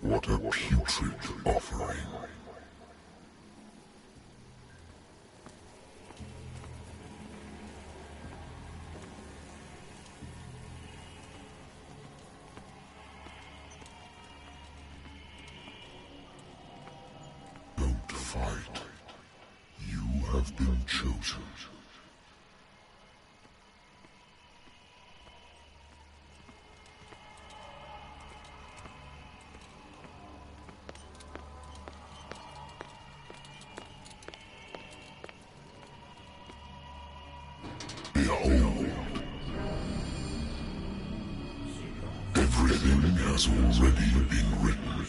What a putrid offering. Don't fight. You have been chosen. Behold. Everything has already been written.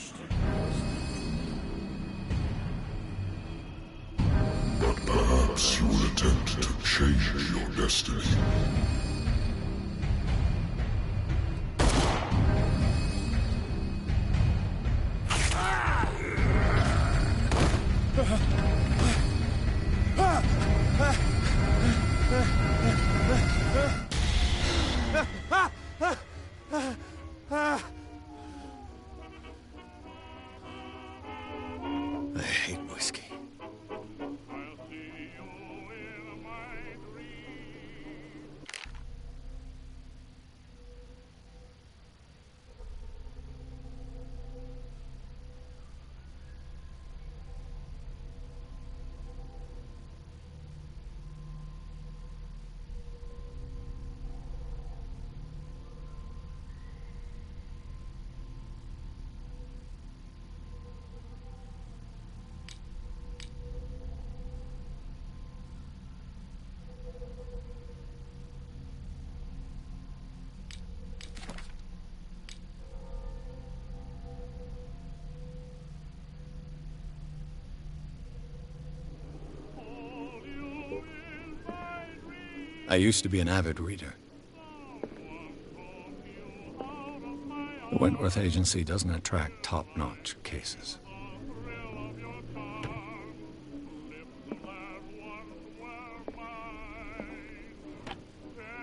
But perhaps you will attempt to change your destiny. I hate whiskey. I used to be an avid reader. The Wentworth Agency doesn't attract top-notch cases.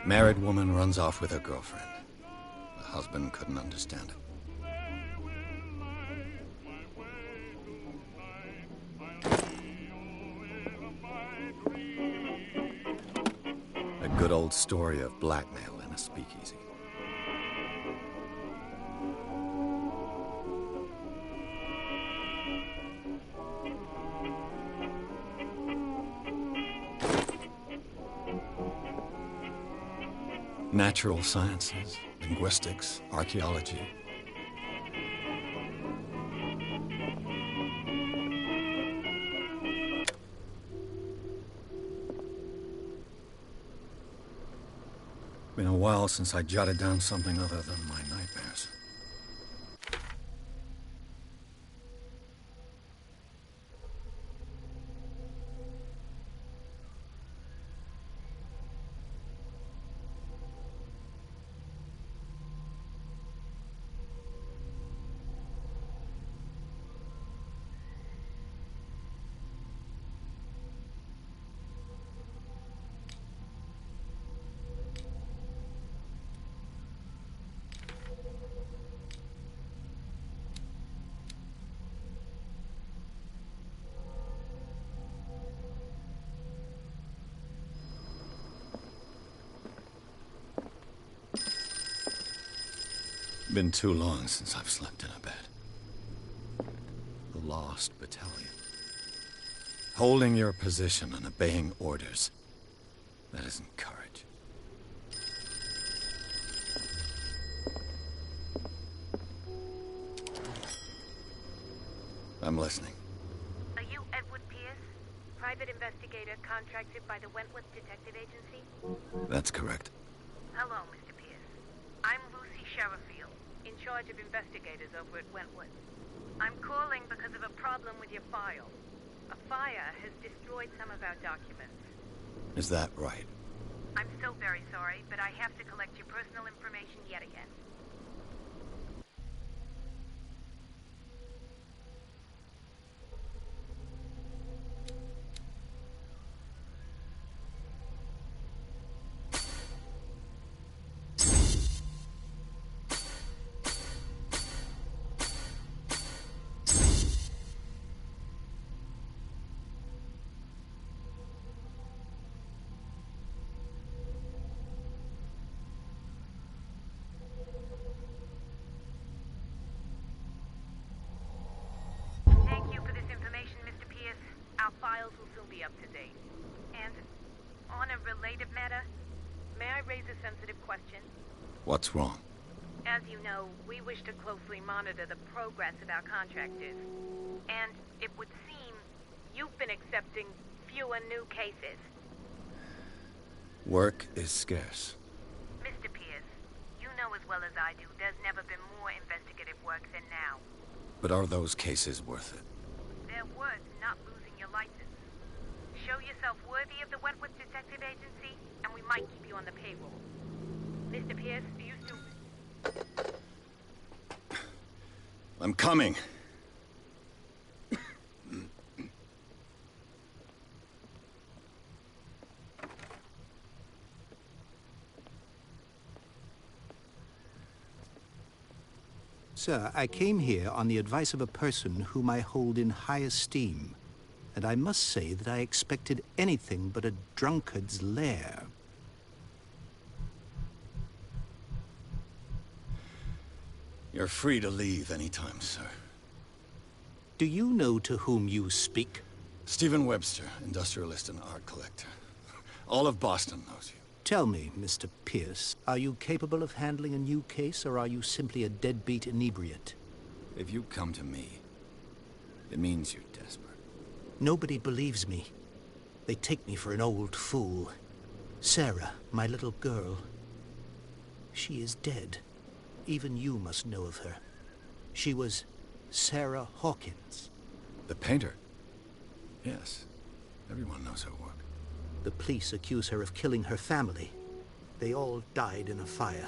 Married woman runs off with her girlfriend. The husband couldn't understand it. A good old story of blackmail in a speakeasy. Natural sciences, linguistics, archaeology. Been a while since I jotted down something other than my nightmares. Been too long since I've slept in a bed. The Lost Battalion. Holding your position and obeying orders. That isn't courage. I'm listening. Are you Edward Pierce? Private investigator contracted by the Wentworth Detective Agency? That's correct. Hello, Mr. Pierce. I'm Lucy Sherifield, in charge of investigators over at Wentworth. I'm calling because of a problem with your file. A fire has destroyed some of our documents. Is that right? I'm so very sorry, but I have to collect your personal information yet again. Thank you for this information, Mr. Pierce. Our files will soon be up to date. And on a related matter, may I raise a sensitive question? What's wrong? As you know, we wish to closely monitor the progress of our contractors. And it would seem you've been accepting fewer new cases. Work is scarce. Mr. Pierce, you know as well as I do, there's never been more investigative work than now. But are those cases worth it? They're worth not losing your license. Show yourself worthy of the Wentworth Detective Agency, and we might keep you on the payroll. Mr. Pierce, do you still... I'm coming. Sir, I came here on the advice of a person whom I hold in high esteem, and I must say that I expected anything but a drunkard's lair. You're free to leave anytime, sir. Do you know to whom you speak? Stephen Webster, industrialist and art collector. All of Boston knows you. Tell me, Mr. Pierce, are you capable of handling a new case, or are you simply a deadbeat inebriate? If you come to me, it means you're desperate. Nobody believes me. They take me for an old fool. Sarah, my little girl, she is dead. Even you must know of her. She was Sarah Hawkins. The painter? Yes. Everyone knows her work. The police accuse her of killing her family. They all died in a fire.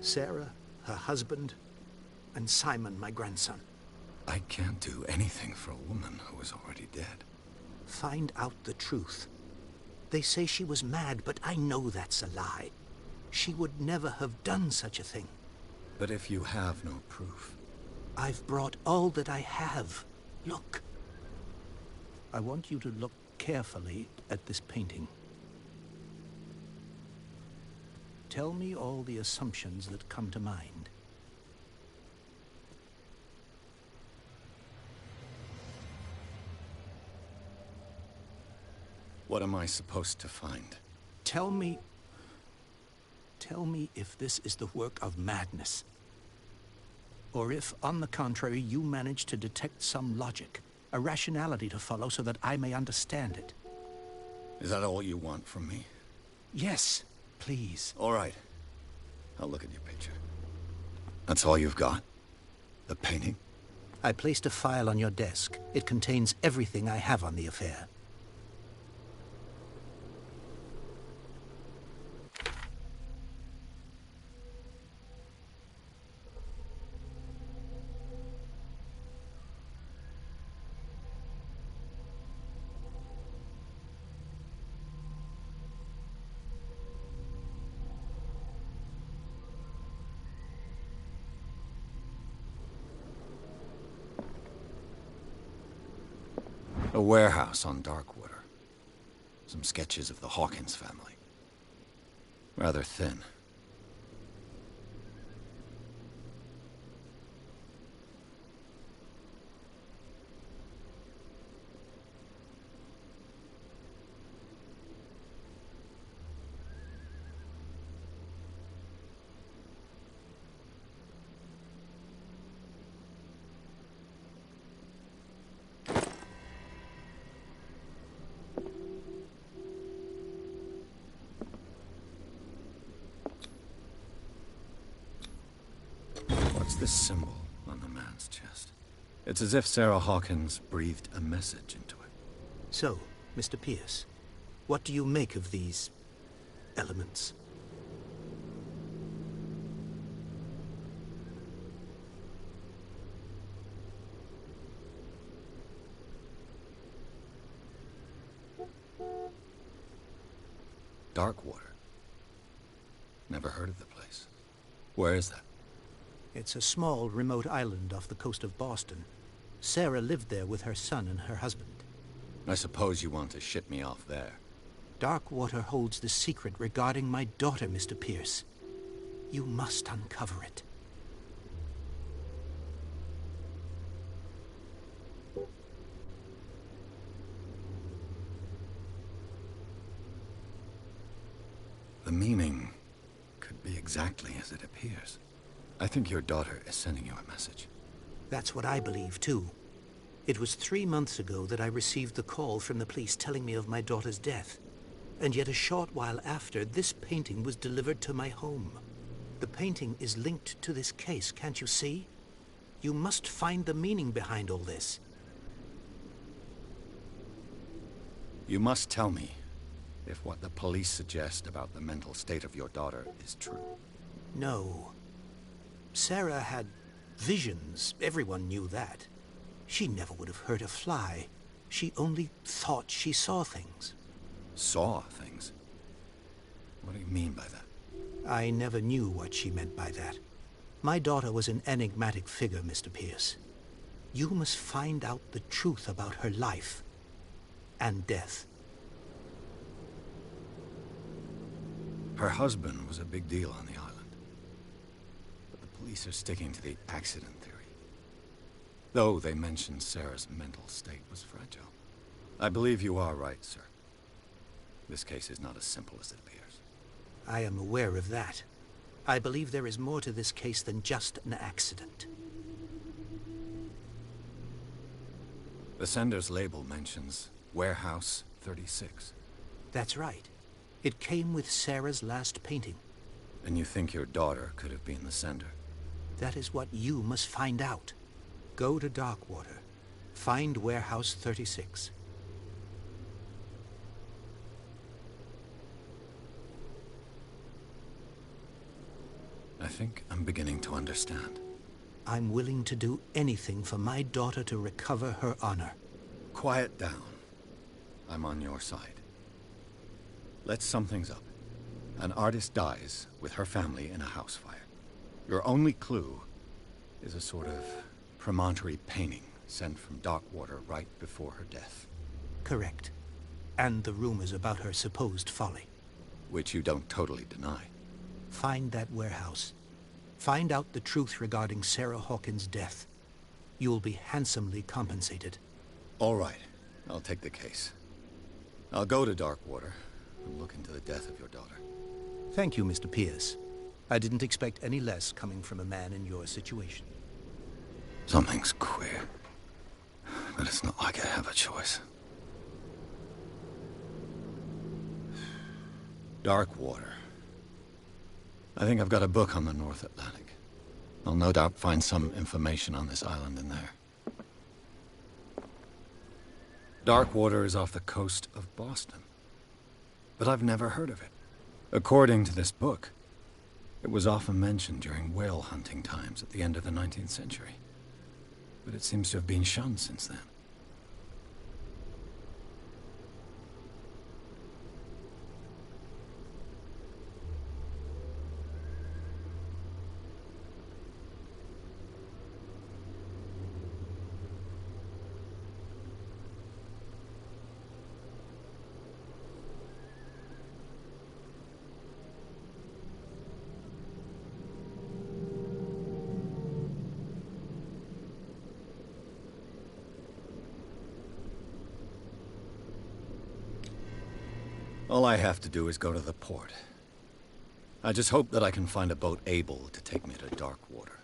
Sarah, her husband, and Simon, my grandson. I can't do anything for a woman who is already dead. Find out the truth. They say she was mad, but I know that's a lie. She would never have done such a thing. But if you have no proof... I've brought all that I have. Look. I want you to look carefully at this painting. Tell me all the assumptions that come to mind. What am I supposed to find? Tell me if this is the work of madness. Or if, on the contrary, you manage to detect some logic, a rationality to follow so that I may understand it. Is that all you want from me? Yes, please. All right. I'll look at your picture. That's all you've got? The painting? I placed a file on your desk. It contains everything I have on the affair. A warehouse on Darkwater. Some sketches of the Hawkins family. Rather thin. What's this symbol on the man's chest? It's as if Sarah Hawkins breathed a message into it. So, Mr. Pierce, what do you make of these elements? Darkwater. Never heard of the place. Where is that? It's a small, remote island off the coast of Boston. Sarah lived there with her son and her husband. I suppose you want to ship me off there. Darkwater holds the secret regarding my daughter, Mr. Pierce. You must uncover it. The meaning could be exactly as it appears. I think your daughter is sending you a message. That's what I believe, too. It was 3 months ago that I received the call from the police telling me of my daughter's death. And yet a short while after, this painting was delivered to my home. The painting is linked to this case, can't you see? You must find the meaning behind all this. You must tell me if what the police suggest about the mental state of your daughter is true. No. Sarah had visions. Everyone knew that. She never would have hurt a fly. She only thought she saw things. Saw things? What do you mean by that? I never knew what she meant by that. My daughter was an enigmatic figure, Mr. Pierce. You must find out the truth about her life and death. Her husband was a big deal on the island. But the police are sticking to the accident theory. Though they mentioned Sarah's mental state was fragile. I believe you are right, sir. This case is not as simple as it appears. I am aware of that. I believe there is more to this case than just an accident. The sender's label mentions Warehouse 36. That's right. It came with Sarah's last painting. And you think your daughter could have been the sender? That is what you must find out. Go to Darkwater. Find Warehouse 36. I think I'm beginning to understand. I'm willing to do anything for my daughter to recover her honor. Quiet down. I'm on your side. Let's sum things up. An artist dies with her family in a house fire. Your only clue is a sort of promontory painting sent from Darkwater right before her death. Correct. And the rumors about her supposed folly. Which you don't totally deny. Find that warehouse. Find out the truth regarding Sarah Hawkins' death. You will be handsomely compensated. All right. I'll take the case. I'll go to Darkwater and look into the death of your daughter. Thank you, Mr. Pierce. I didn't expect any less coming from a man in your situation. Something's queer. But it's not like I have a choice. Darkwater. I think I've got a book on the North Atlantic. I'll no doubt find some information on this island in there. Darkwater is off the coast of Boston. But I've never heard of it. According to this book, it was often mentioned during whale hunting times at the end of the 19th century. But it seems to have been shunned since then. All I have to do is go to the port. I just hope that I can find a boat able to take me to Darkwater.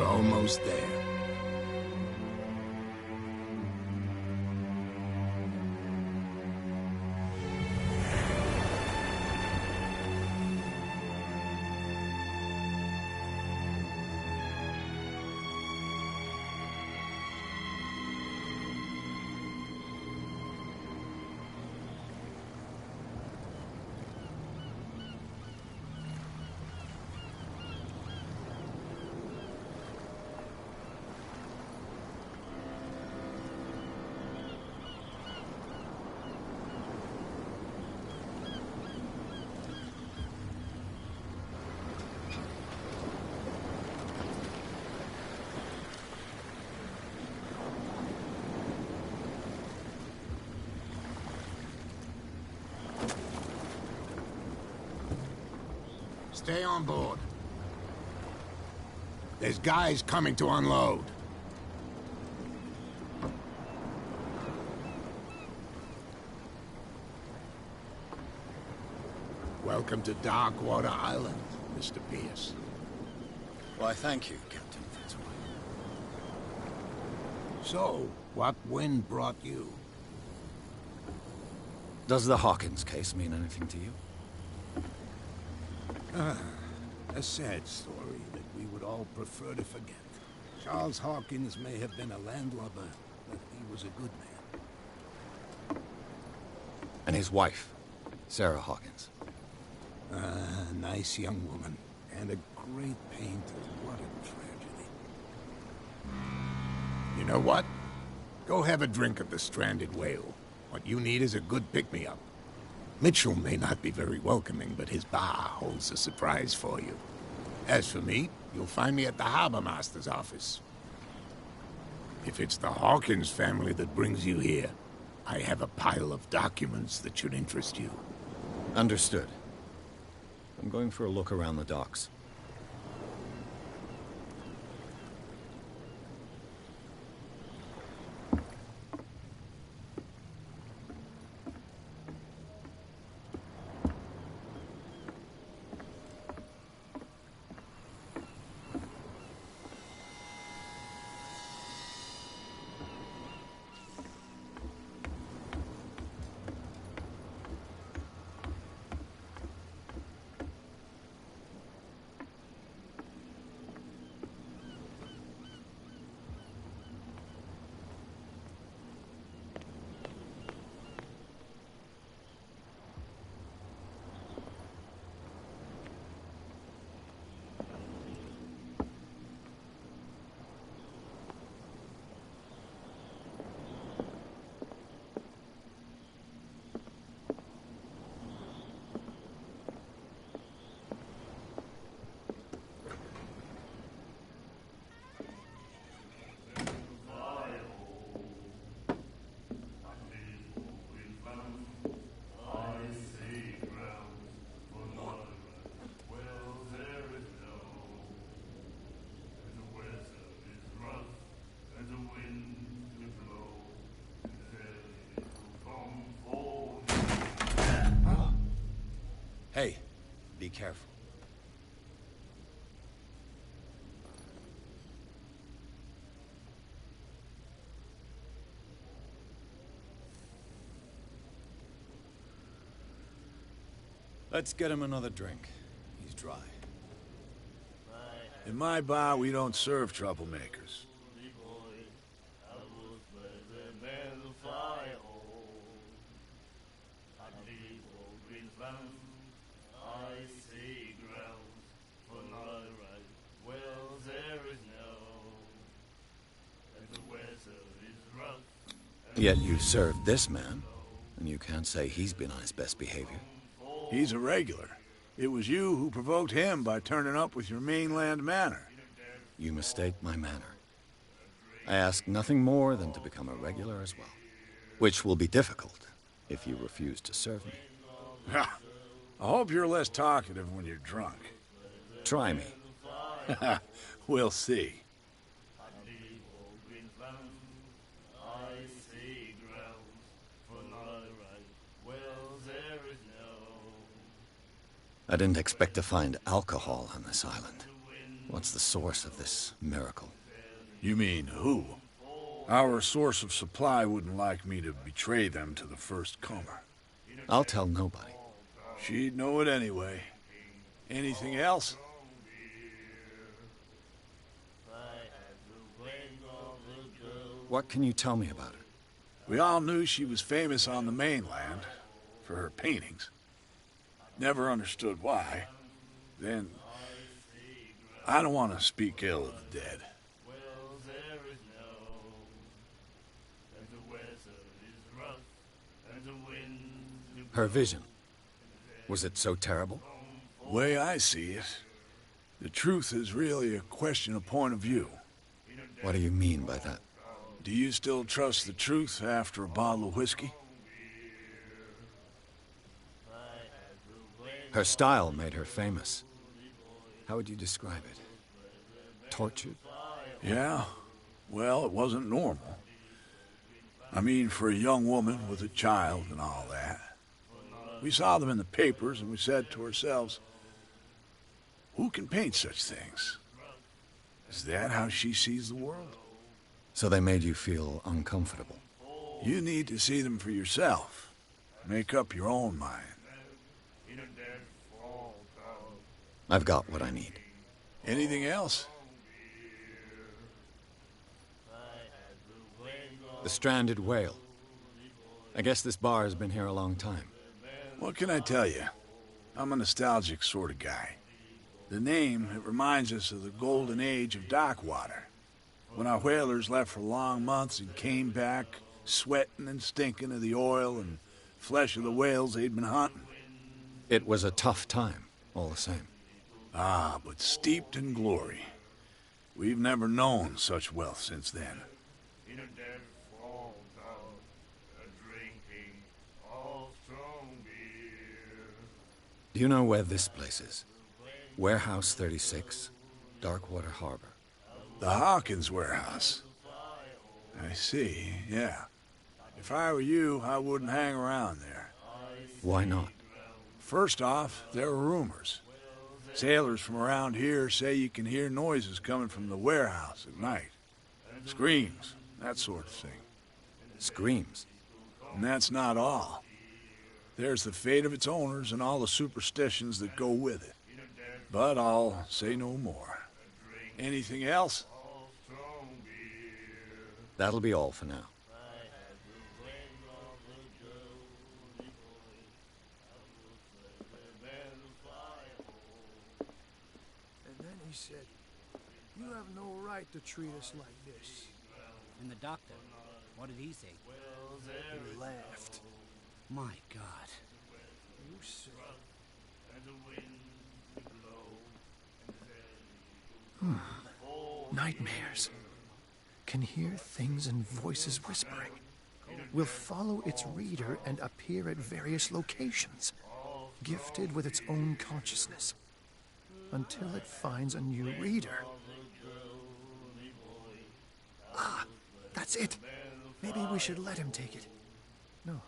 Almost there. Stay on board. There's guys coming to unload. Welcome to Darkwater Island, Mr. Pierce. Why, thank you, Captain Fitzroy. So, what wind brought you? Does the Hawkins case mean anything to you? A sad story that we would all prefer to forget. Charles Hawkins may have been a landlubber, but he was a good man. And his wife, Sarah Hawkins. A nice young woman, and a great painter. What a tragedy. You know what? Go have a drink of the Stranded Whale. What you need is a good pick-me-up. Mitchell may not be very welcoming, but his bar holds a surprise for you. As for me, you'll find me at the Harbor Master's office. If it's the Hawkins family that brings you here, I have a pile of documents that should interest you. Understood. I'm going for a look around the docks. Hey, be careful. Let's get him another drink. He's dry. In my bar, we don't serve troublemakers. Yet you served this man, and you can't say he's been on his best behavior. He's a regular. It was you who provoked him by turning up with your mainland manner. You mistake my manner. I ask nothing more than to become a regular as well, which will be difficult if you refuse to serve me. I hope you're less talkative when you're drunk. Try me. We'll see. I didn't expect to find alcohol on this island. What's the source of this miracle? You mean who? Our source of supply wouldn't like me to betray them to the first comer. I'll tell nobody. She'd know it anyway. Anything else? What can you tell me about her? We all knew she was famous on the mainland for her paintings. Never understood why. Then, I don't want to speak ill of the dead. Her vision. Was it so terrible? The way I see it, the truth is really a question of point of view. What do you mean by that? Do you still trust the truth after a bottle of whiskey? Her style made her famous. How would you describe it? Tortured? Yeah, well, it wasn't normal. I mean, for a young woman with a child and all that. We saw them in the papers and we said to ourselves, who can paint such things? Is that how she sees the world? So they made you feel uncomfortable? You need to see them for yourself. Make up your own mind. I've got what I need. Anything else? The Stranded Whale. I guess this bar has been here a long time. What can I tell you? I'm a nostalgic sort of guy. The name, it reminds us of the golden age of dockwater. When our whalers left for long months and came back, sweating and stinking of the oil and flesh of the whales they'd been hunting. It was a tough time, all the same. Ah, but steeped in glory. We've never known such wealth since then. Do you know where this place is? Warehouse 36, Darkwater Harbor. The Hawkins warehouse. I see, yeah. If I were you, I wouldn't hang around there. Why not? First off, there are rumors. Sailors from around here say you can hear noises coming from the warehouse at night. Screams, that sort of thing. Screams? And that's not all. There's the fate of its owners and all the superstitions that go with it. But I'll say no more. Anything else? That'll be all for now. And then he said, "You have no right to treat us like this." And the doctor, what did he say? He laughed. My God. You said, nightmares. Can hear things and voices whispering. Will follow its reader and appear at various locations, gifted with its own consciousness, until it finds a new reader. Ah, that's it. Maybe we should let him take it. No.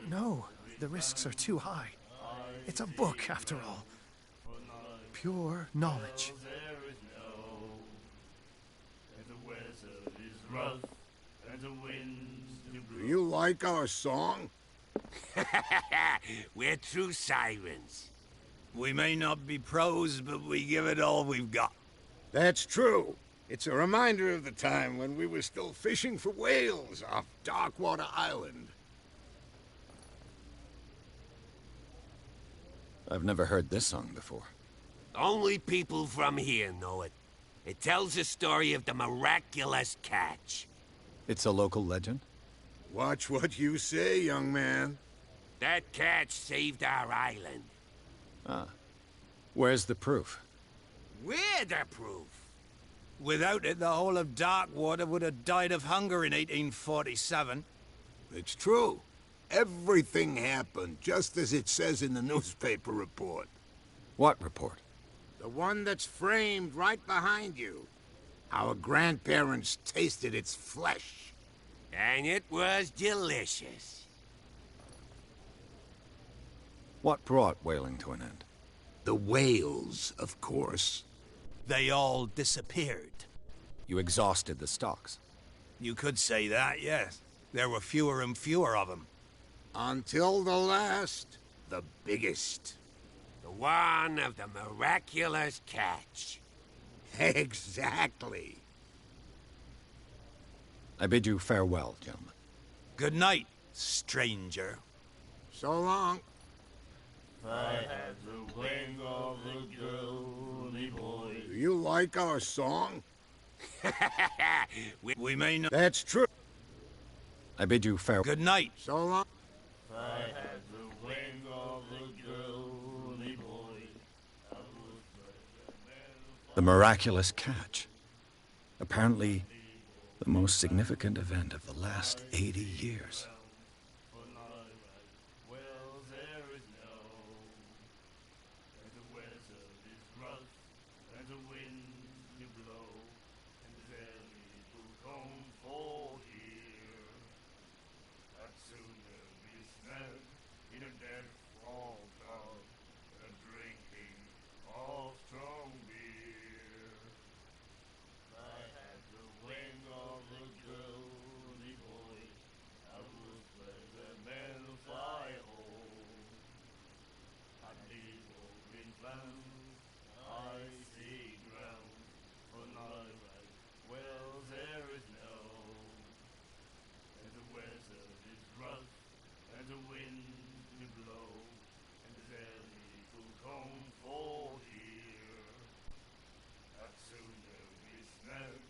No, the risks are too high. It's a book, after all. Pure knowledge. Do you like our song? We're true sirens. We may not be pros, but we give it all we've got. That's true. It's a reminder of the time when we were still fishing for whales off Darkwater Island. I've never heard this song before. Only people from here know it. It tells the story of the miraculous catch. It's a local legend? Watch what you say, young man. That catch saved our island. Ah. Where's the proof? We're the proof. Without it, the whole of Darkwater would have died of hunger in 1847. It's true. Everything happened just as it says in the newspaper report. What report? The one that's framed right behind you. Our grandparents tasted its flesh. And it was delicious. What brought whaling to an end? The whales, of course. They all disappeared. You exhausted the stocks. You could say that, yes. There were fewer and fewer of them. Until the last, the biggest. The one of the miraculous catch. Exactly. I bid you farewell, gentlemen. Good night, stranger. So long. I had the wing of the girly boy. Do you like our song? We may not... That's true. I bid you farewell. Good night. So long. I had the wing of the girly boy. The miraculous catch. Apparently, the most significant event of the last 80 years. Well, there is no, and the weather is rough. fault of the drinking of strong beer. I had the wing of a girly boy. I was where the men fly home. I live over in Flanders, icy ground. For night right, well there is no. And the weather is rough, and the wind will blow, and there's little comfort here. I'd sooner be snared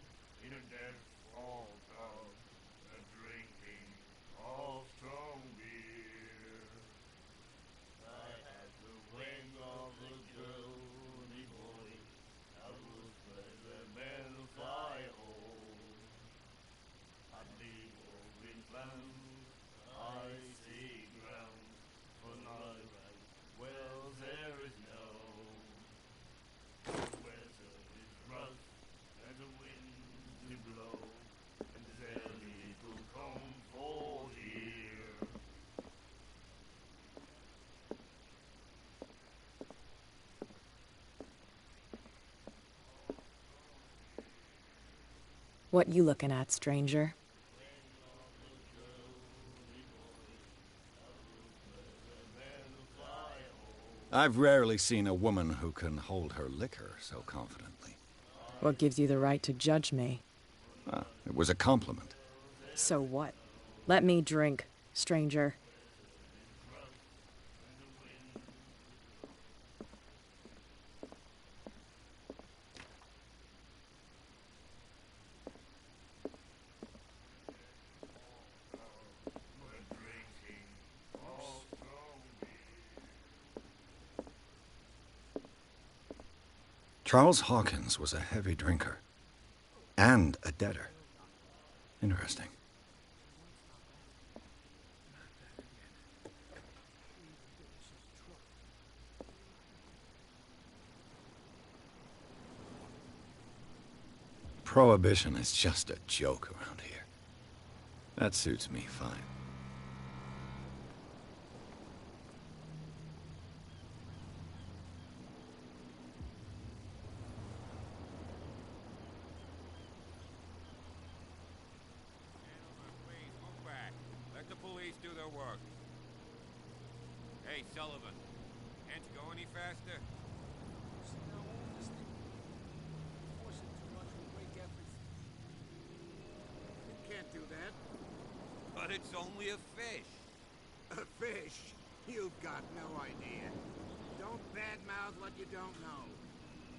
in a death fault of the drinking of strong beer. I had the wing of a girly boy. I was where the men fly home. I live over in Flanders, icy ground. For night right, well there is no. The weather is rough, and the wind will blow, and there's little comfort here. What you looking at, stranger? I've rarely seen a woman who can hold her liquor so confidently. What gives you the right to judge me? It was a compliment. So what? Let me drink, stranger. Charles Hawkins was a heavy drinker. And a debtor. Interesting. Prohibition is just a joke around here. That suits me fine. Do their work. Hey, Sullivan, can't you go any faster? You can't do that. But it's only a fish. A fish? You've got no idea. Don't badmouth what you don't know,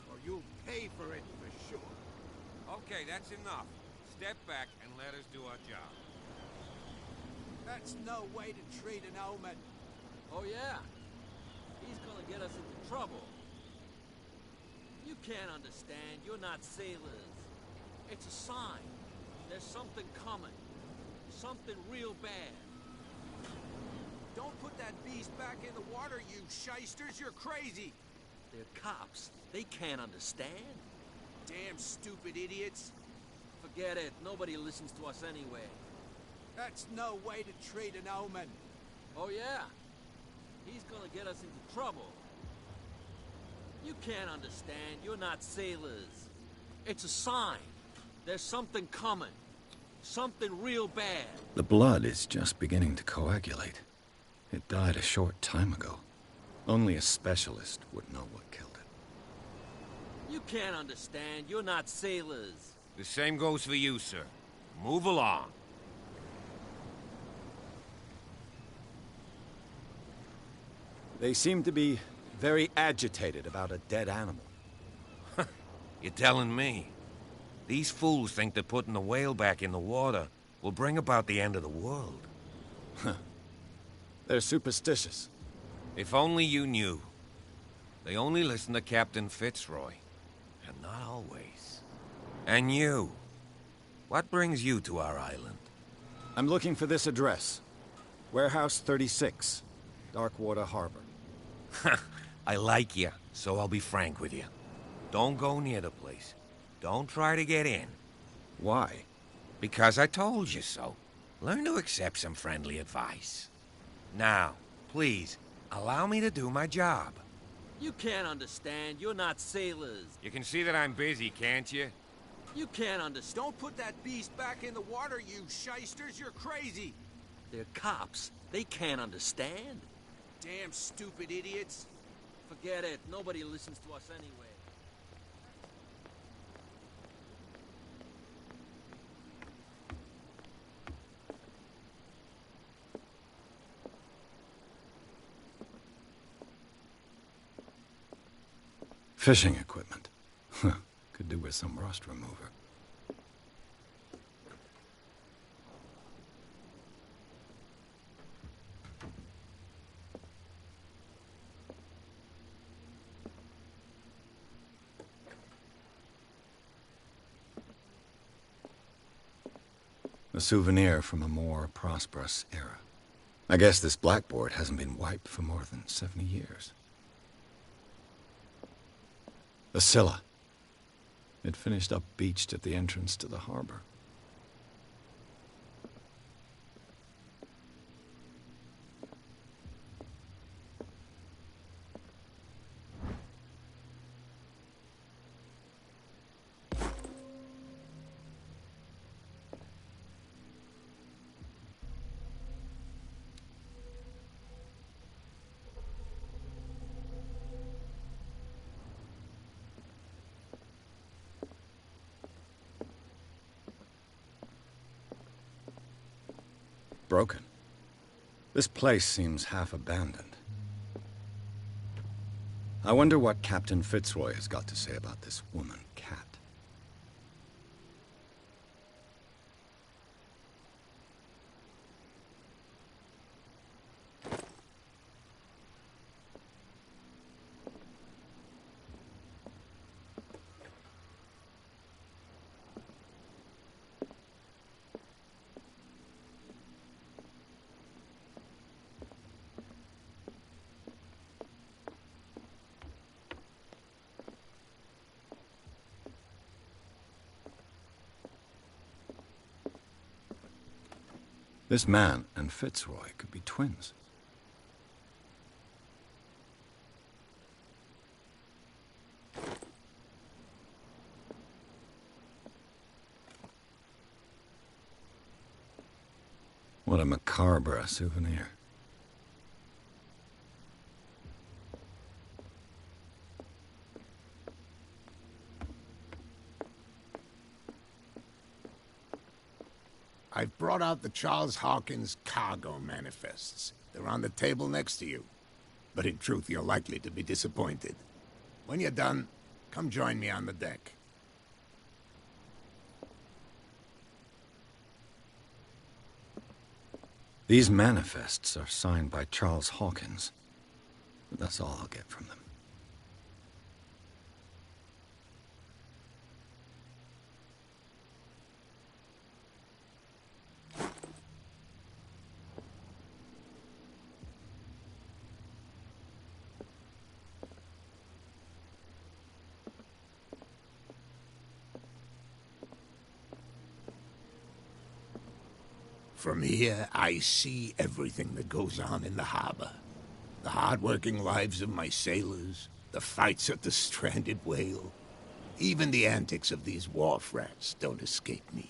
or you'll pay for it for sure. Okay, that's enough. Step back and let us do our job. That's no way to treat an omen. Oh, yeah? He's gonna get us into trouble. You can't understand. You're not sailors. It's a sign. There's something coming. Something real bad. Don't put that beast back in the water, you shysters. You're crazy. They're cops. They can't understand. Damn stupid idiots. Forget it. Nobody listens to us anyway. That's no way to treat an omen. Oh, yeah? He's gonna get us into trouble. You can't understand. You're not sailors. It's a sign. There's something coming. Something real bad. The blood is just beginning to coagulate. It died a short time ago. Only a specialist would know what killed it. You can't understand. You're not sailors. The same goes for you, sir. Move along. They seem to be very agitated about a dead animal. You're telling me? These fools think that putting the whale back in the water will bring about the end of the world. They're superstitious. If only you knew. They only listen to Captain Fitzroy. And not always. And you. What brings you to our island? I'm looking for this address. Warehouse 36, Darkwater Harbor. I like you, so I'll be frank with you. Don't go near the place. Don't try to get in. Why? Because I told you so. Learn to accept some friendly advice. Now, please, Allow me to do my job. You can't understand. You're not sailors. You can see that I'm busy, can't you? You can't understand. Don't put that beast back in the water, you shysters. You're crazy. They're cops. They can't understand. Damn stupid idiots. Forget it. Nobody listens to us anyway. Fishing equipment. Could do with some rust remover. A souvenir from a more prosperous era. I guess this blackboard hasn't been wiped for more than 70 years. The Scylla. It finished up beached at the entrance to the harbor. Broken. This place seems half abandoned. I wonder what Captain Fitzroy has got to say about this woman, Cat. This man and Fitzroy could be twins. What a macabre souvenir. I've brought out the Charles Hawkins cargo manifests. They're on the table next to you. But in truth, you're likely to be disappointed. When you're done, come join me on the deck. These manifests are signed by Charles Hawkins. That's all I'll get from them. From here, I see everything that goes on in the harbor. The hard-working lives of my sailors, the fights at the stranded whale. Even the antics of these wharf rats don't escape me.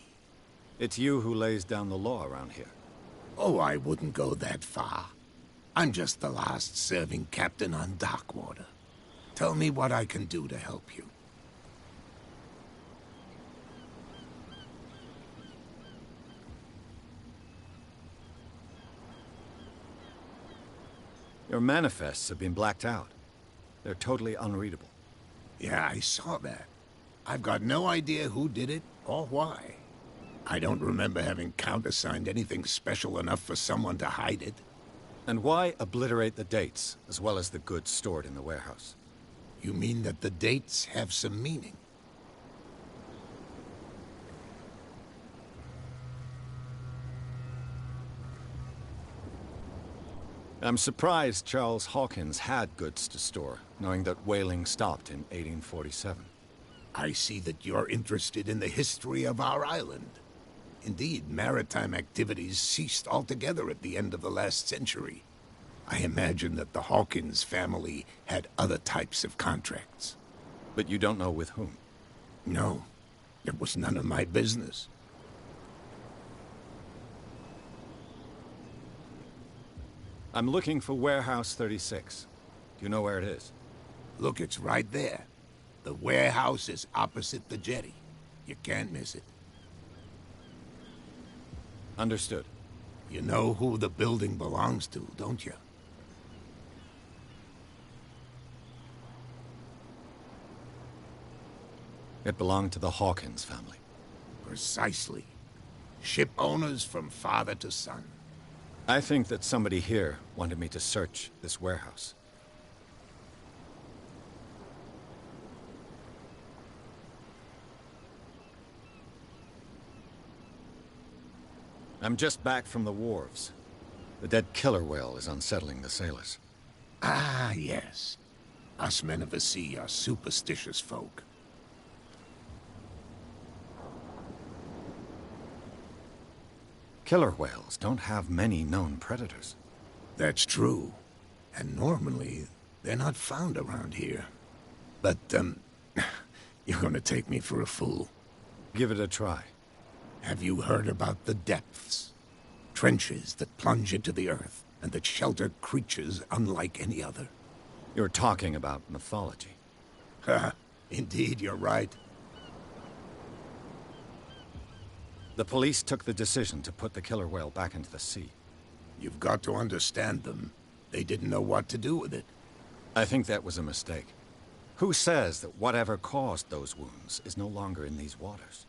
It's you who lays down the law around here. Oh, I wouldn't go that far. I'm just the last serving captain on Darkwater. Tell me what I can do to help you. Your manifests have been blacked out. They're totally unreadable. Yeah, I saw that. I've got no idea who did it or why. I don't remember having countersigned anything special enough for someone to hide it. And why obliterate the dates, as well as the goods stored in the warehouse? You mean that the dates have some meaning? I'm surprised Charles Hawkins had goods to store, knowing that whaling stopped in 1847. I see that you're interested in the history of our island. Indeed, maritime activities ceased altogether at the end of the last century. I imagine that the Hawkins family had other types of contracts. But you don't know with whom? No, it was none of my business. I'm looking for Warehouse 36. Do you know where it is? Look, it's right there. The warehouse is opposite the jetty. You can't miss it. Understood. You know who the building belongs to, don't you? It belonged to the Hawkins family. Precisely. Ship owners from father to son. I think that somebody here wanted me to search this warehouse. I'm just back from the wharves. The dead killer whale is unsettling the sailors. Ah, yes. Us men of the sea are superstitious folk. Killer whales don't have many known predators. That's true. And normally, they're not found around here. But, you're gonna take me for a fool. Give it a try. Have you heard about the depths? Trenches that plunge into the earth, and that shelter creatures unlike any other. You're talking about mythology. Ha! Indeed, you're right. The police took the decision to put the killer whale back into the sea. You've got to understand them. They didn't know what to do with it. I think that was a mistake. Who says that whatever caused those wounds is no longer in these waters?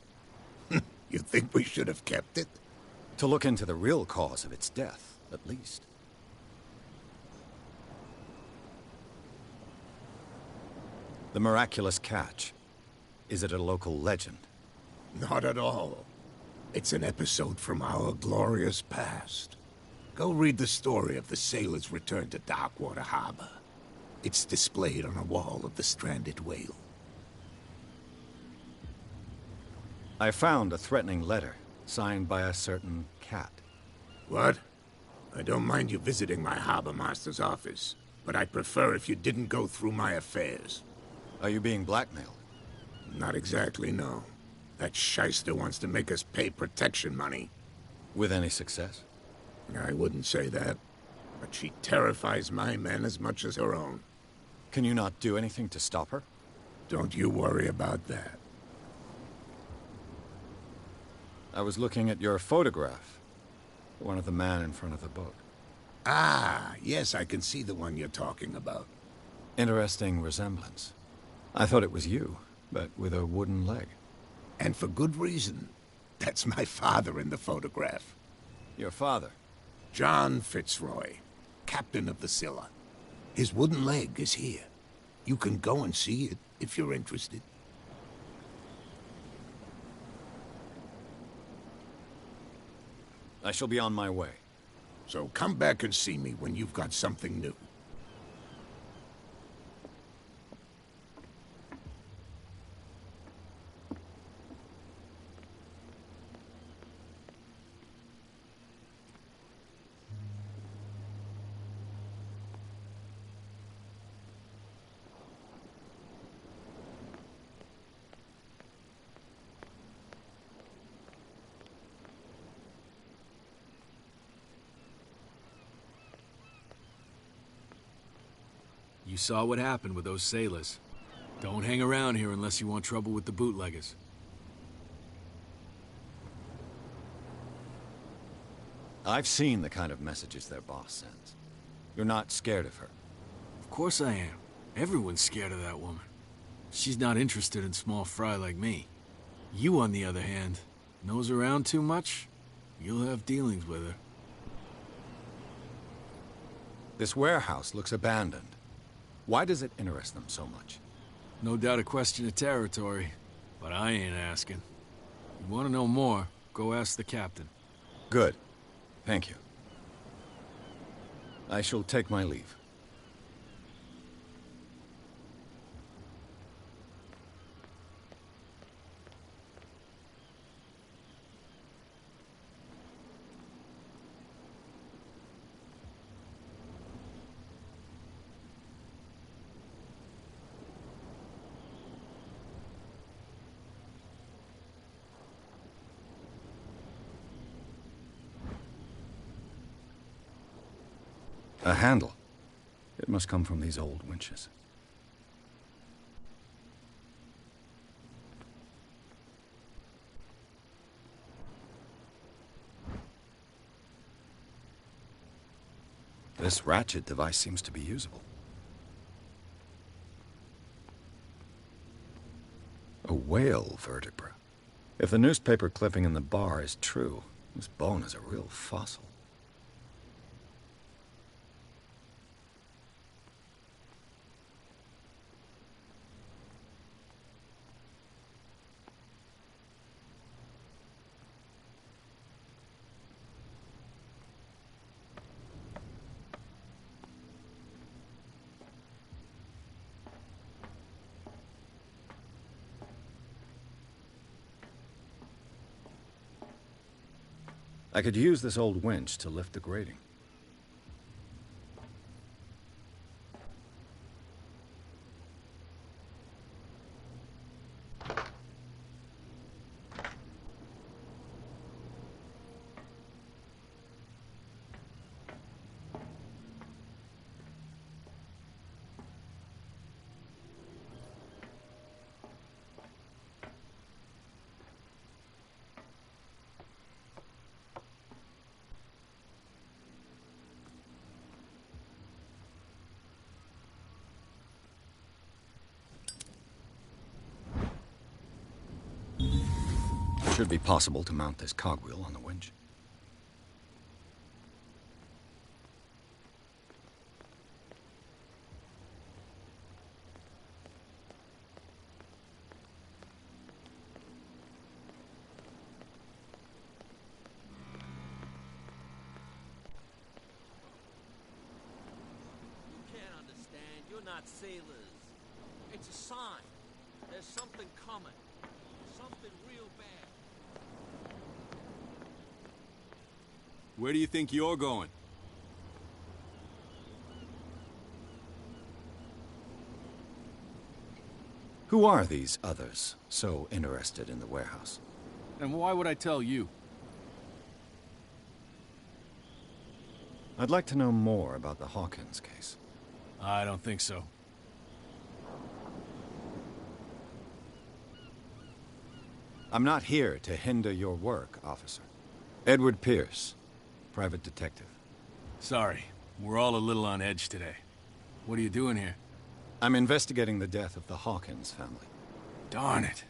You think we should have kept it? To look into the real cause of its death, at least. The miraculous catch. Is it a local legend? Not at all. It's an episode from our glorious past. Go read the story of the sailor's return to Darkwater Harbor. It's displayed on a wall of the stranded whale. I found a threatening letter, signed by a certain cat. What? I don't mind you visiting my harbor master's office, but I'd prefer if you didn't go through my affairs. Are you being blackmailed? Not exactly, no. That shyster wants to make us pay protection money. With any success? I wouldn't say that, but she terrifies my men as much as her own. Can you not do anything to stop her? Don't you worry about that. I was looking at your photograph. One of the man in front of the boat. Ah, yes, I can see the one you're talking about. Interesting resemblance. I thought it was you, but with a wooden leg. And for good reason. That's my father in the photograph. Your father? John Fitzroy, captain of the Scylla. His wooden leg is here. You can go and see it if you're interested. I shall be on my way. So come back and see me when you've got something new. You saw what happened with those sailors. Don't hang around here unless you want trouble with the bootleggers. I've seen the kind of messages their boss sends. You're not scared of her. Of course I am. Everyone's scared of that woman. She's not interested in small fry like me. You, on the other hand, nose around too much, you'll have dealings with her. This warehouse looks abandoned. Why does it interest them so much? No doubt a question of territory, but I ain't asking. You want to know more, go ask the captain. Good. Thank you. I shall take my leave. A handle. It must come from these old winches. This ratchet device seems to be usable. A whale vertebra. If the newspaper clipping in the bar is true, this bone is a real fossil. I could use this old winch to lift the grating. It should be possible to mount this cogwheel on the winch. You can't understand. You're not sailors. It's a sign. There's something coming. Something real bad. Where do you think you're going? Who are these others so interested in the warehouse? And why would I tell you? I'd like to know more about the Hawkins case. I don't think so. I'm not here to hinder your work, officer. Edward Pierce, private detective. Sorry, we're all a little on edge today. What are you doing here? I'm investigating the death of the Hawkins family. Darn it.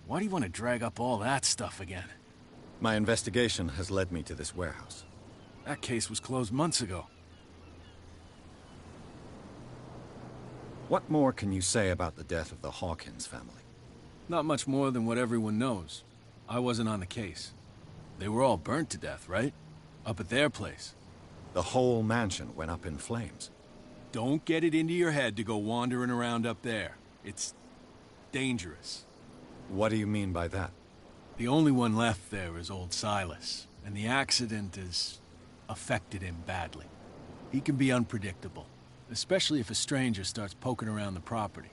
Why do you want to drag up all that stuff again? My investigation has led me to this warehouse. That case was closed months ago. What more can you say about the death of the Hawkins family? Not much more than what everyone knows. I wasn't on the case. They were all burnt to death, right? Up at their place. The whole mansion went up in flames. Don't get it into your head to go wandering around up there. It's dangerous. What do you mean by that? The only one left there is old Silas, and the accident has affected him badly. He can be unpredictable, especially if a stranger starts poking around the property.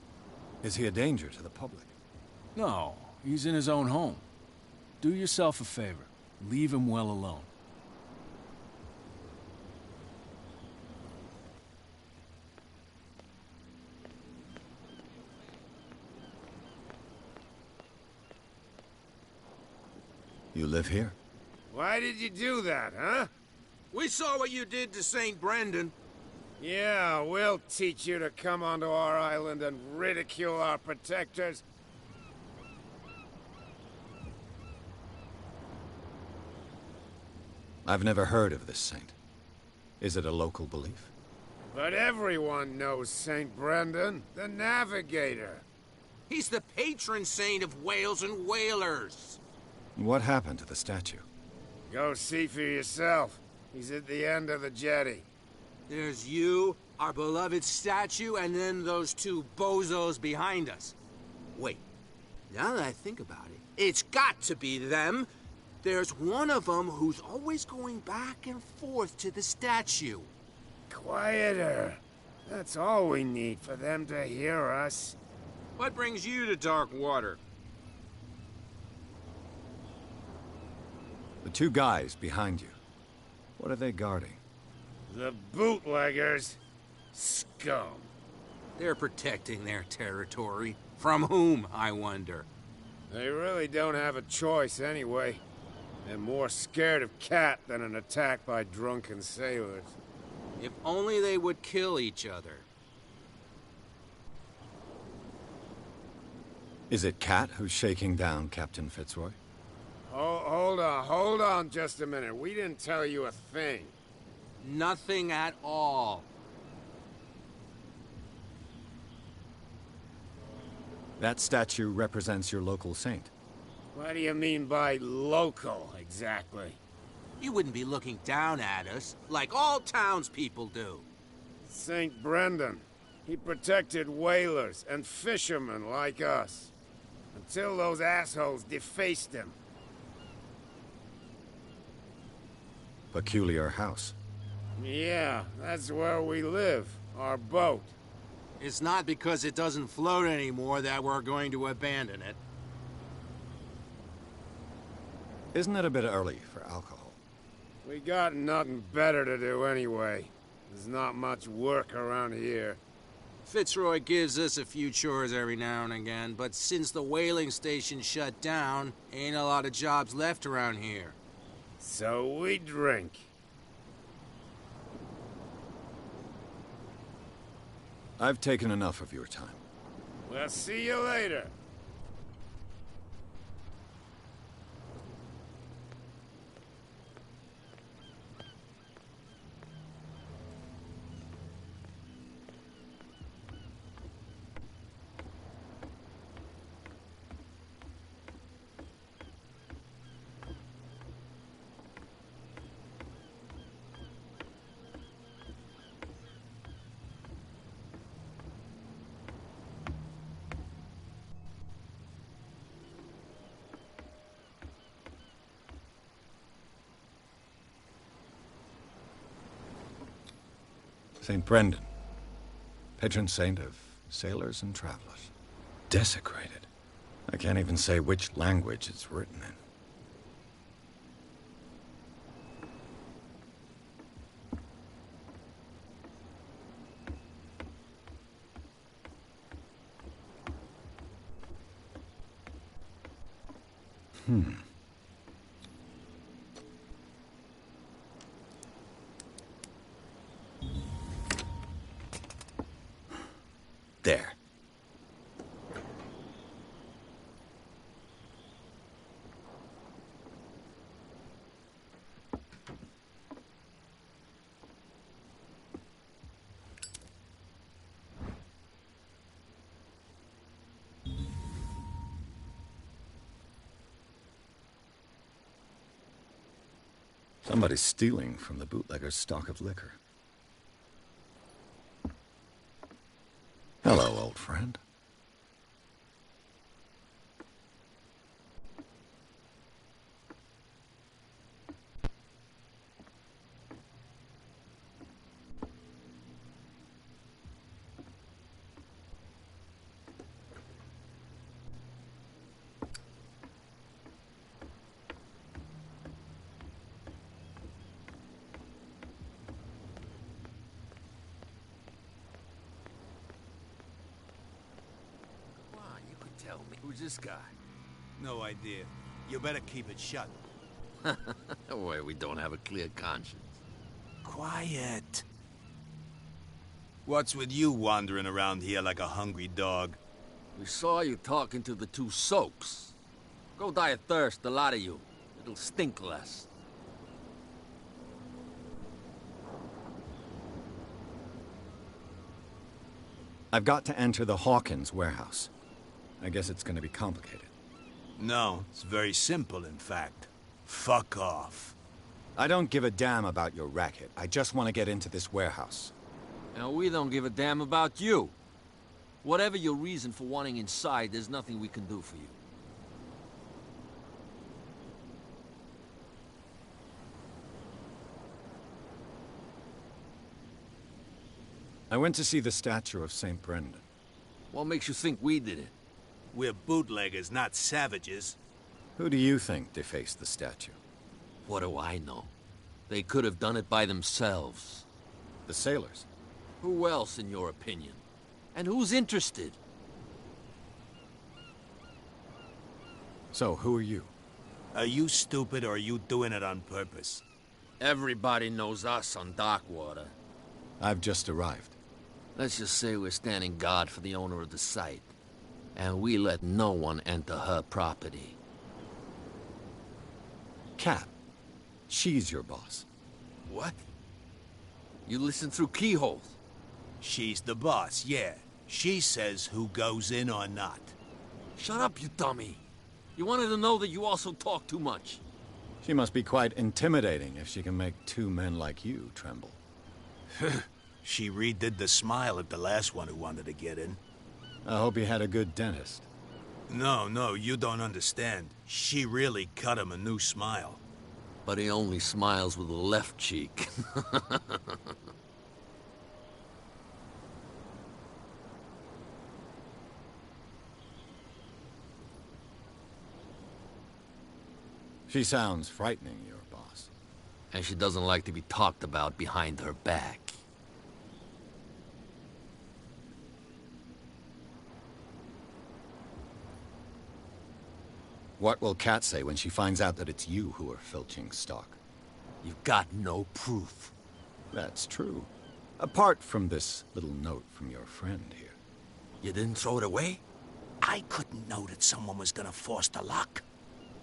Is he a danger to the public? No, he's in his own home. Do yourself a favor. Leave him well alone. You live here? Why did you do that, huh? We saw what you did to St. Brendan. Yeah, we'll teach you to come onto our island and ridicule our protectors. I've never heard of this saint. Is it a local belief? But everyone knows St. Brendan, the navigator. He's the patron saint of whales and whalers. What happened to the statue? Go see for yourself. He's at the end of the jetty. There's you, our beloved statue, and then those two bozos behind us. Wait, now that I think about it, it's got to be them. There's one of them who's always going back and forth to the statue. Quieter. That's all we need for them to hear us. What brings you to dark water? The two guys behind you. What are they guarding? The bootleggers? Scum. They're protecting their territory. From whom, I wonder? They really don't have a choice anyway. They're more scared of Cat than an attack by drunken sailors. If only they would kill each other. Is it Cat who's shaking down Captain Fitzroy? Hold on just a minute. We didn't tell you a thing. Nothing at all. That statue represents your local saint. What do you mean by local, exactly? You wouldn't be looking down at us, like all townspeople do. St. Brendan. He protected whalers and fishermen like us. Until those assholes defaced him. Peculiar house. Yeah, that's where we live. Our boat. It's not because it doesn't float anymore that we're going to abandon it. Isn't it a bit early for alcohol? We got nothing better to do anyway. There's not much work around here. Fitzroy gives us a few chores every now and again, but since the whaling station shut down, ain't a lot of jobs left around here. So we drink. I've taken enough of your time. We'll see you later. St. Brendan, patron saint of sailors and travelers. Desecrated. I can't even say which language it's written in. There. Somebody's stealing from the bootlegger's stock of liquor. Hello, old friend. Who's this guy? No idea. You better keep it shut. Why, we don't have a clear conscience. Quiet. What's with you wandering around here like a hungry dog? We saw you talking to the two soaks. Go die of thirst, the lot of you. It'll stink less. I've got to enter the Hawkins warehouse. I guess it's going to be complicated. No, it's very simple, in fact. Fuck off. I don't give a damn about your racket. I just want to get into this warehouse. And we don't give a damn about you. Whatever your reason for wanting inside, there's nothing we can do for you. I went to see the statue of St. Brendan. What makes you think we did it? We're bootleggers, not savages. Who do you think defaced the statue? What do I know? They could have done it by themselves. The sailors. Who else, in your opinion? And who's interested? So, who are you? Are you stupid or are you doing it on purpose? Everybody knows us on Darkwater. I've just arrived. Let's just say we're standing guard for the owner of the site. And we let no one enter her property. Cat. She's your boss. What? You listen through keyholes? She's the boss, yeah. She says who goes in or not. Shut up, you dummy. You wanted to know that you also talk too much. She must be quite intimidating if she can make two men like you tremble. She redid the smile at the last one who wanted to get in. I hope he had a good dentist. No, you don't understand. She really cut him a new smile. But he only smiles with the left cheek. She sounds frightening, your boss. And she doesn't like to be talked about behind her back. What will Kat say when she finds out that it's you who are filching stock? You've got no proof. That's true. Apart from this little note from your friend here. You didn't throw it away? I couldn't know that someone was gonna force the lock.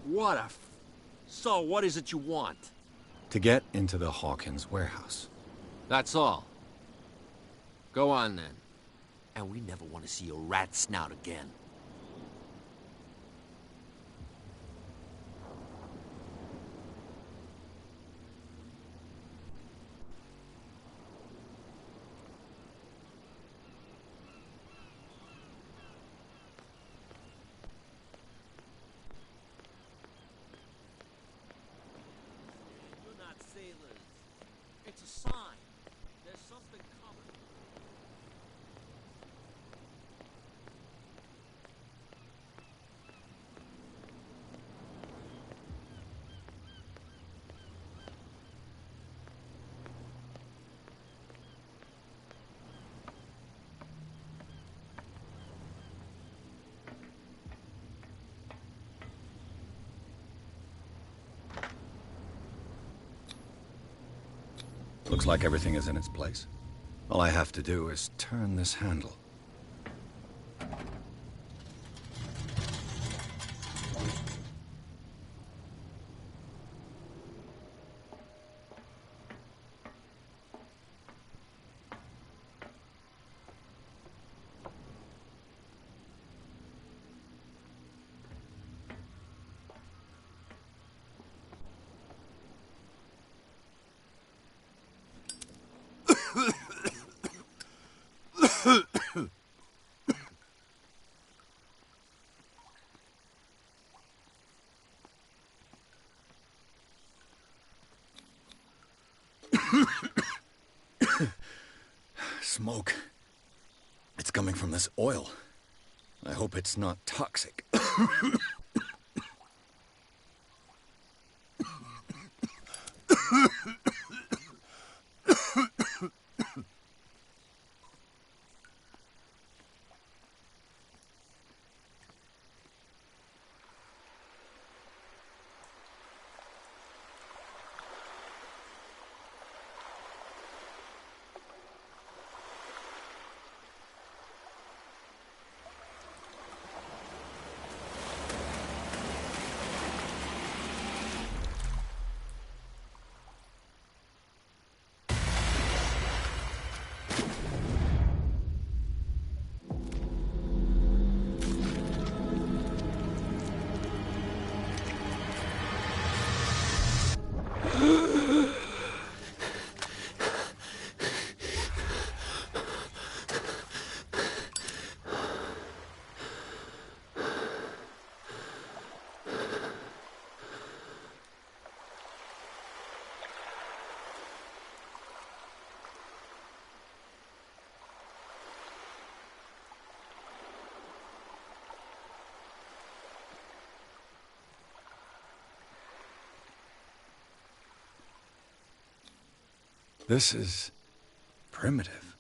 What a So, what is it you want? To get into the Hawkins warehouse. That's all. Go on, then. And we never want to see your rat snout again. It's a sign. There's something coming. Looks like everything is in its place. All I have to do is turn this handle. Smoke. It's coming from this oil. I hope it's not toxic. This is primitive.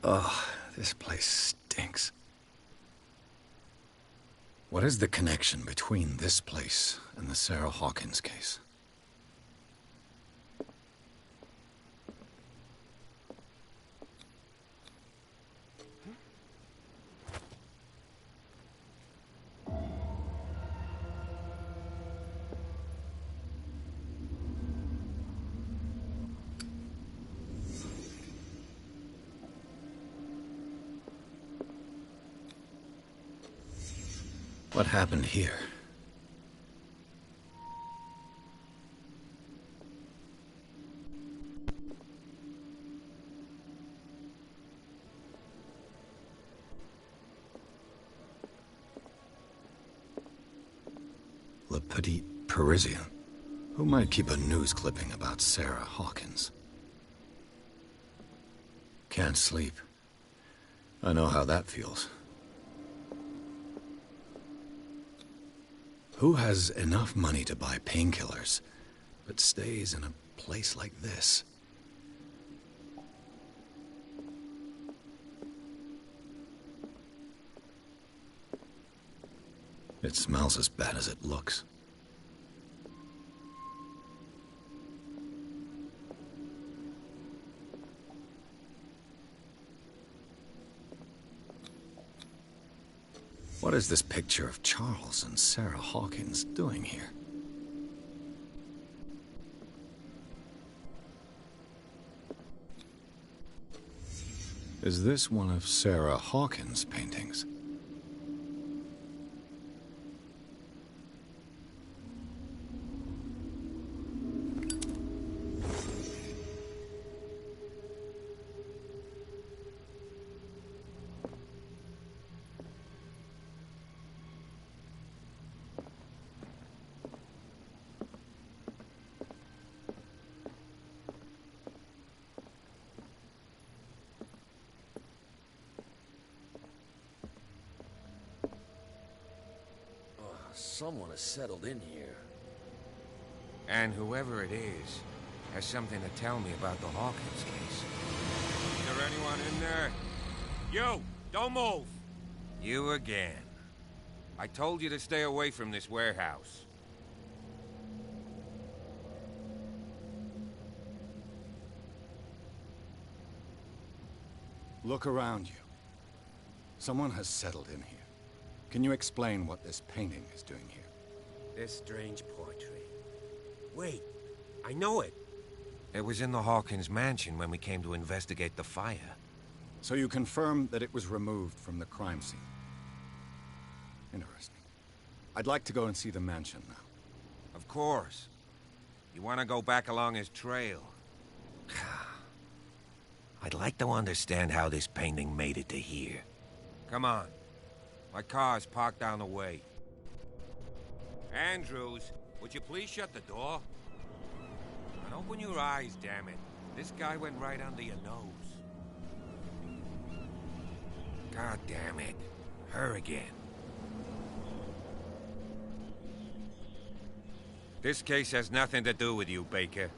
Oh, this place stinks. What is the connection between this place and the Sarah Hawkins case? What happened here? Le Petit Parisien. Who might keep a news clipping about Sarah Hawkins? Can't sleep. I know how that feels. Who has enough money to buy painkillers, but stays in a place like this? It smells as bad as it looks. What is this picture of Charles and Sarah Hawkins doing here? Is this one of Sarah Hawkins' paintings? Someone has settled in here. And whoever it is has something to tell me about the Hawkins case. Is there anyone in there? You! Don't move! You again. I told you to stay away from this warehouse. Look around you. Someone has settled in here. Can you explain what this painting is doing here? This strange portrait. Wait, I know it. It was in the Hawkins mansion when we came to investigate the fire. So you confirm that it was removed from the crime scene? Interesting. I'd like to go and see the mansion now. Of course. You want to go back along his trail? I'd like to understand how this painting made it to here. Come on. My car's parked down the way. Andrews, would you please shut the door? And open your eyes, damn it. This guy went right under your nose. God damn it. Her again. This case has nothing to do with you, Baker.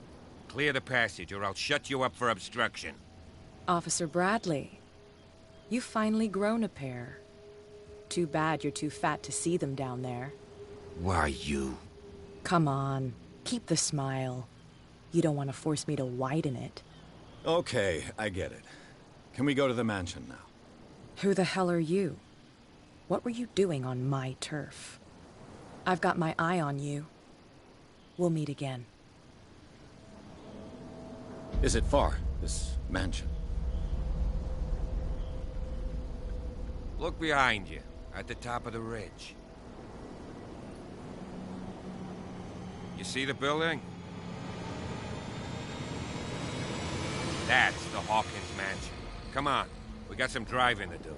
Clear the passage or I'll shut you up for obstruction. Officer Bradley, you've finally grown a pair. Too bad you're too fat to see them down there. Why, you? Come on, keep the smile. You don't want to force me to widen it. Okay, I get it. Can we go to the mansion now? Who the hell are you? What were you doing on my turf? I've got my eye on you. We'll meet again. Is it far, this mansion? Look behind you, at the top of the ridge. You see the building? That's the Hawkins mansion. Come on, we got some driving to do.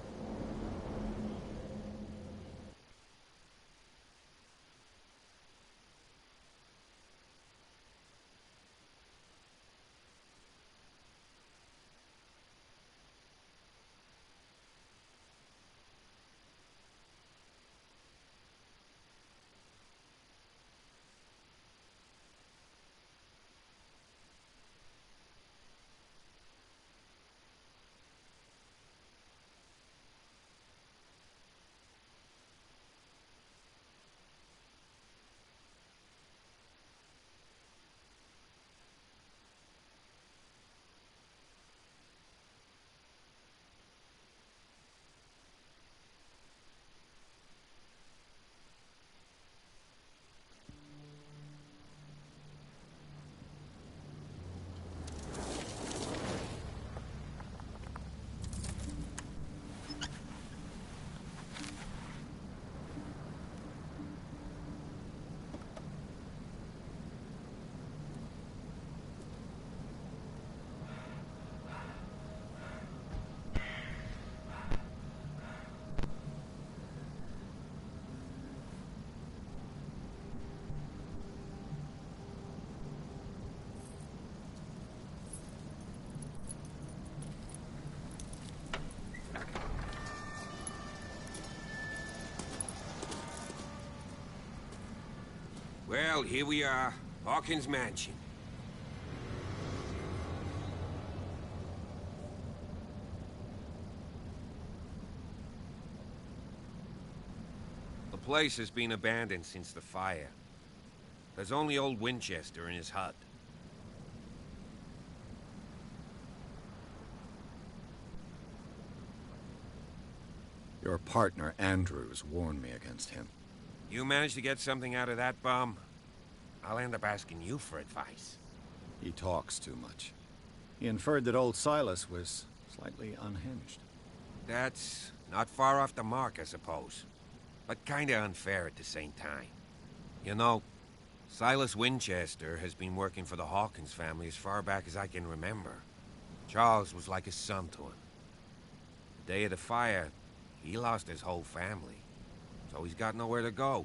Well, here we are. Hawkins Mansion. The place has been abandoned since the fire. There's only old Winchester in his hut. Your partner, Andrews, warned me against him. You managed to get something out of that bum? I'll end up asking you for advice. He talks too much. He inferred that old Silas was slightly unhinged. That's not far off the mark, I suppose. But kinda unfair at the same time. You know, Silas Winchester has been working for the Hawkins family as far back as I can remember. Charles was like a son to him. The day of the fire, he lost his whole family. So he's got nowhere to go.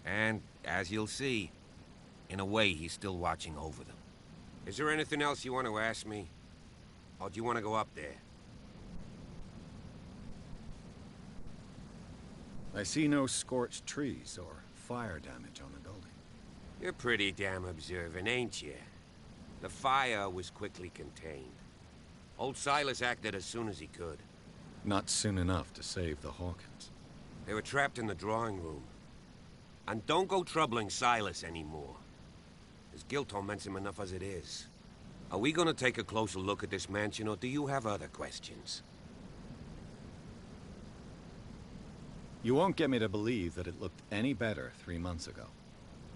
And, as you'll see, in a way, he's still watching over them. Is there anything else you want to ask me? Or do you want to go up there? I see no scorched trees or fire damage on the building. You're pretty damn observant, ain't you? The fire was quickly contained. Old Silas acted as soon as he could. Not soon enough to save the Hawkins. They were trapped in the drawing room. And don't go troubling Silas anymore. His guilt torments him enough as it is. Are we gonna take a closer look at this mansion, or do you have other questions? You won't get me to believe that it looked any better 3 months ago.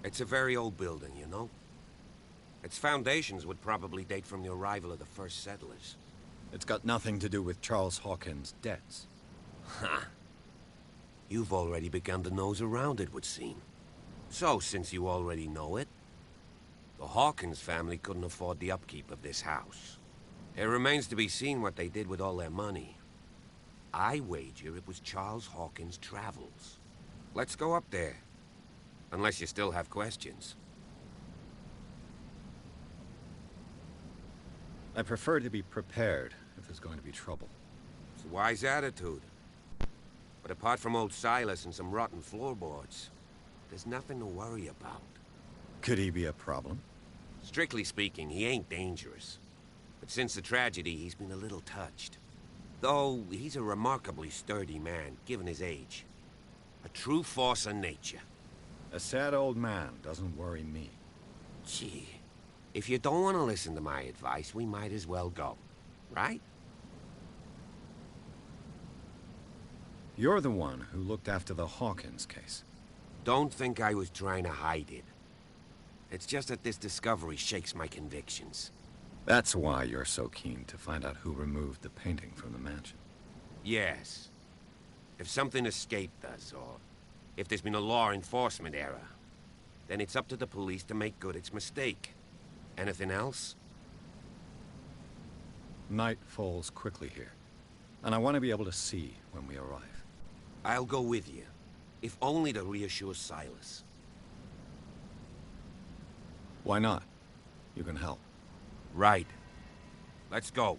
It's a very old building, you know? Its foundations would probably date from the arrival of the first settlers. It's got nothing to do with Charles Hawkins' debts. Ha! You've already begun to nose around it, would seem. So, since you already know it, the Hawkins family couldn't afford the upkeep of this house. It remains to be seen what they did with all their money. I wager it was Charles Hawkins' travels. Let's go up there. Unless you still have questions. I prefer to be prepared if there's going to be trouble. It's a wise attitude. But apart from old Silas and some rotten floorboards, there's nothing to worry about. Could he be a problem? Strictly speaking, he ain't dangerous. But since the tragedy, he's been a little touched. Though, he's a remarkably sturdy man, given his age. A true force of nature. A sad old man doesn't worry me. Gee, if you don't want to listen to my advice, we might as well go. Right? You're the one who looked after the Hawkins case. Don't think I was trying to hide it. It's just that this discovery shakes my convictions. That's why you're so keen to find out who removed the painting from the mansion. Yes. If something escaped us, or if there's been a law enforcement error, then it's up to the police to make good its mistake. Anything else? Night falls quickly here, and I want to be able to see when we arrive. I'll go with you, if only to reassure Silas. Why not? You can help. Right. Let's go.